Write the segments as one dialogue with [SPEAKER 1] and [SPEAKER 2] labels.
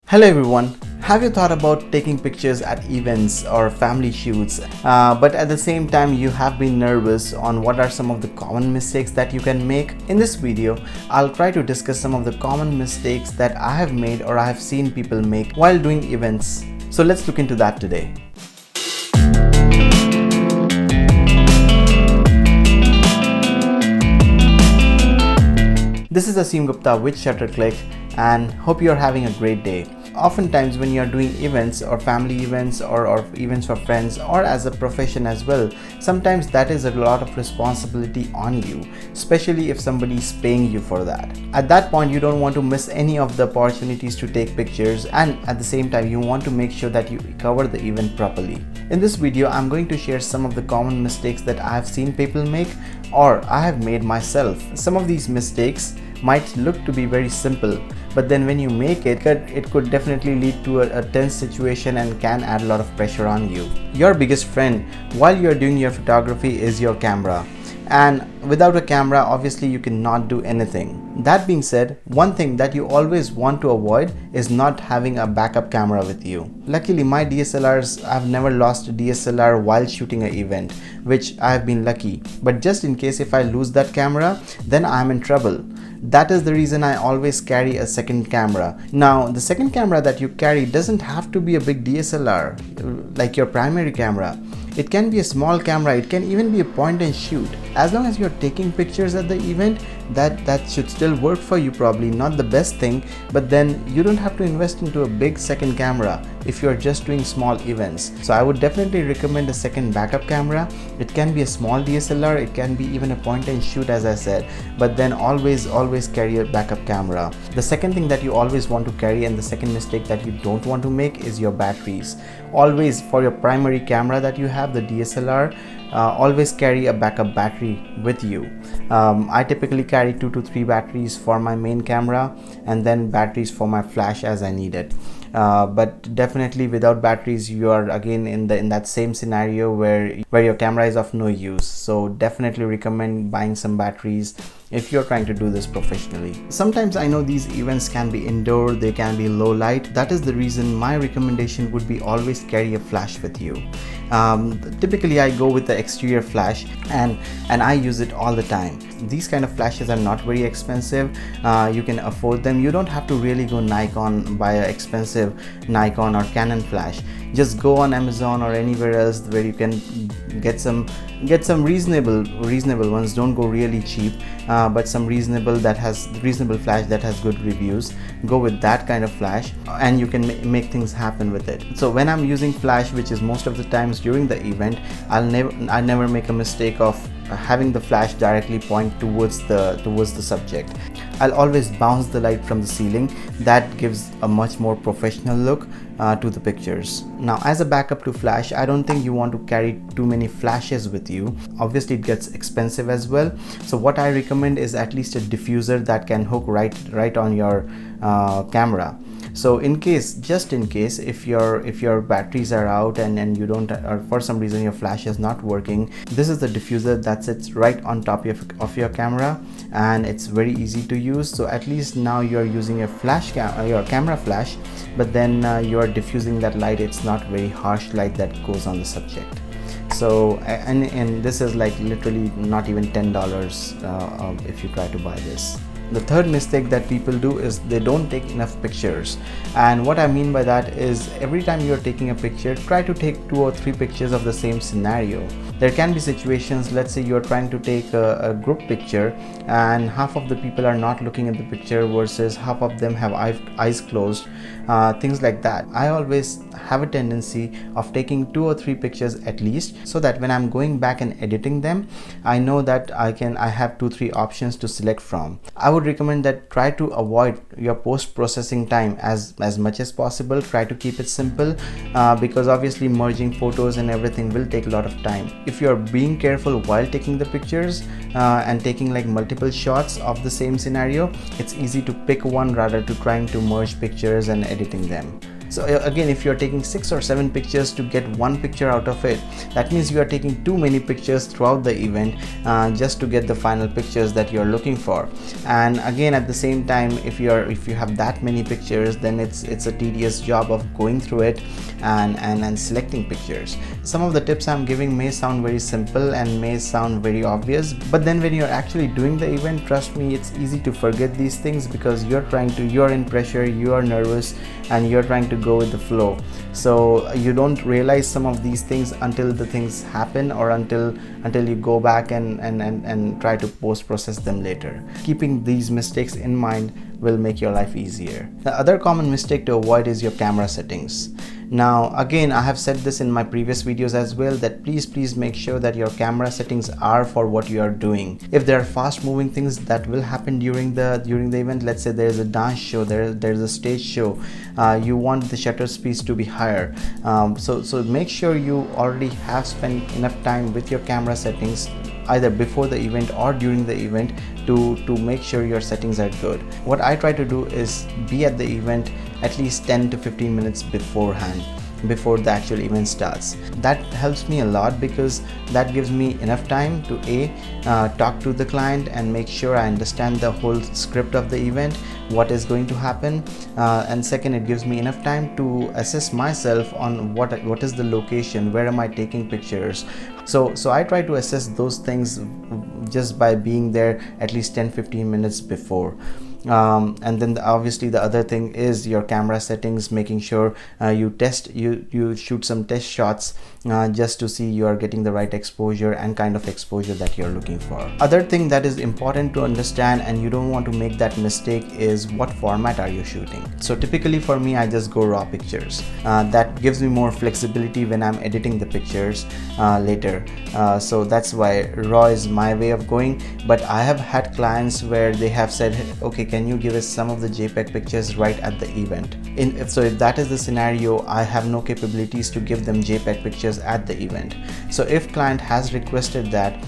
[SPEAKER 1] Hello everyone, have you thought about taking pictures at events or family shoots, but at the same time you have been nervous on what are some of the common mistakes that you can make? In this video, I'll try to discuss some of the common mistakes that I have made or I have seen people make while doing events. So let's look into that today. This is Asim Gupta with Shutterclick and hope you are having a great day. Oftentimes when you are doing events or family events or events for friends or as a profession as well, sometimes that is a lot of responsibility on you, especially if somebody is paying you for that. At that point, you don't want to miss any of the opportunities to take pictures, and at the same time you want to make sure that you cover the event properly. In this video, I'm going to share some of the common mistakes that I have seen people make or I have made myself. Some of these mistakes might look to be very simple, but then when you make it could definitely lead to a tense situation and can add a lot of pressure on you. Your biggest friend while you're doing your photography is your camera, and without a camera obviously you cannot do anything. That being said, one thing that you always want to avoid is not having a backup camera with you. Luckily my DSLRs, I've never lost a DSLR while shooting an event, which I have been lucky, but just in case if I lose that camera, then I'm in trouble. That is the reason I always carry a second camera. Now, the second camera that you carry doesn't have to be a big DSLR like your primary camera. It can be a small camera, it can even be a point and shoot. As long as you're taking pictures at the event, that should still work for you. Probably not the best thing, but then you don't have to invest into a big second camera if you're just doing small events. So I would definitely recommend a second backup camera. It can be a small DSLR, it can be even a point and shoot as I said, but then always carry a backup camera. The second thing that you always want to carry, and the second mistake that you don't want to make, is your batteries. Always, for your primary camera that you have, the DSLR, always carry a backup battery with you. I typically carry 2 to 3 batteries for my main camera and then batteries for my flash as I need it. But definitely without batteries you are again in that same scenario where your camera is of no use. So definitely recommend buying some batteries if you're trying to do this professionally. Sometimes I know these events can be indoor, they can be low light. That is the reason my recommendation would be always carry a flash with you. Typically I go with the exterior flash and I use it all the time. These kind of flashes are not very expensive. You can afford them. You don't have to really go Nikon, buy an expensive Nikon or Canon flash. Just go on Amazon or anywhere else where you can get some reasonable ones. Don't go really cheap, but some reasonable flash that has good reviews. Go with that kind of flash and you can make things happen with it. So when I'm using flash, which is most of the times during the event, I never make a mistake of having the flash directly point towards the subject. I'll always bounce the light from the ceiling. That gives a much more professional look to the pictures. Now, as a backup to flash, I don't think you want to carry too many flashes with you. Obviously it gets expensive as well. So what I recommend is at least a diffuser that can hook right on your camera. So just in case if your batteries are out and you don't, or for some reason your flash is not working, this is the diffuser that sits right on top of your camera, and it's very easy to use. So at least now you're using your camera flash, but then you're diffusing that light. It's not very harsh light that goes on the subject. So and this is like literally not even $10 if you try to buy this. The third mistake that people do is they don't take enough pictures, and what I mean by that is every time you're taking a picture, try to take 2 or 3 pictures of the same scenario. There can be situations, let's say you're trying to take a group picture and half of the people are not looking at the picture versus half of them have eyes closed, things like that. I always have a tendency of taking 2 or 3 pictures at least, so that when I'm going back and editing them, I know that I have 2-3 options to select from. I would recommend that try to avoid your post-processing time as much as possible. Try to keep it simple because obviously merging photos and everything will take a lot of time. If you're being careful while taking the pictures and taking like multiple shots of the same scenario, it's easy to pick one rather to trying to merge pictures and editing them. So again, if you're taking 6 or 7 pictures to get one picture out of it, that means you are taking too many pictures throughout the event just to get the final pictures that you're looking for. And again, at the same time, if you have that many pictures, then it's a tedious job of going through it and selecting pictures. Some of the tips I'm giving may sound very simple and may sound very obvious, but then when you're actually doing the event, trust me, it's easy to forget these things because you're in pressure, you are nervous, and you're trying to go with the flow. So you don't realize some of these things until the things happen, or until you go back and try to post process them later. Keeping these mistakes in mind will make your life easier. The other common mistake to avoid is your camera settings. Now again, I have said this in my previous videos as well, that please make sure that your camera settings are for what you are doing. If there are fast moving things that will happen during the event, let's say there's a dance show, there's a stage show, you want the shutter speeds to be higher, so make sure you already have spent enough time with your camera settings, either before the event or during the event, to make sure your settings are good. What I try to do is be at the event at least 10 to 15 minutes beforehand, before the actual event starts. That helps me a lot because that gives me enough time to talk to the client and make sure I understand the whole script of the event, what is going to happen, and second, it gives me enough time to assess myself on what is the location, where am I taking pictures. So I try to assess those things just by being there at least 10-15 minutes before. And then obviously the other thing is your camera settings, making sure you shoot some test shots just to see you are getting the right exposure and kind of exposure that you're looking for. Other thing that is important to understand, and you don't want to make that mistake, is what format are you shooting. So typically for me, I just go raw pictures. That gives me more flexibility when I'm editing the pictures later. So that's why raw is my way of going. But I have had clients where they have said, okay, can you give us some of the JPEG pictures right at the event? So if that is the scenario, I have no capabilities to give them JPEG pictures at the event. So if client has requested that,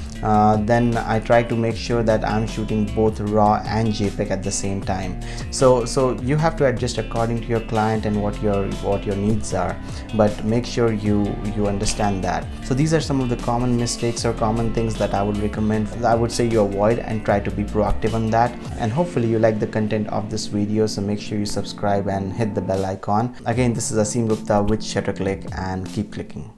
[SPEAKER 1] then I try to make sure that I'm shooting both raw and JPEG at the same time. So you have to adjust according to your client and what your needs are, but make sure you understand that. So these are some of the common mistakes or common things that I would recommend. I would say you avoid and try to be proactive on that. And hopefully you like the content of this video, so make sure you subscribe and hit the bell icon. Again, this is Asim Gupta with ShutterClick, and keep clicking.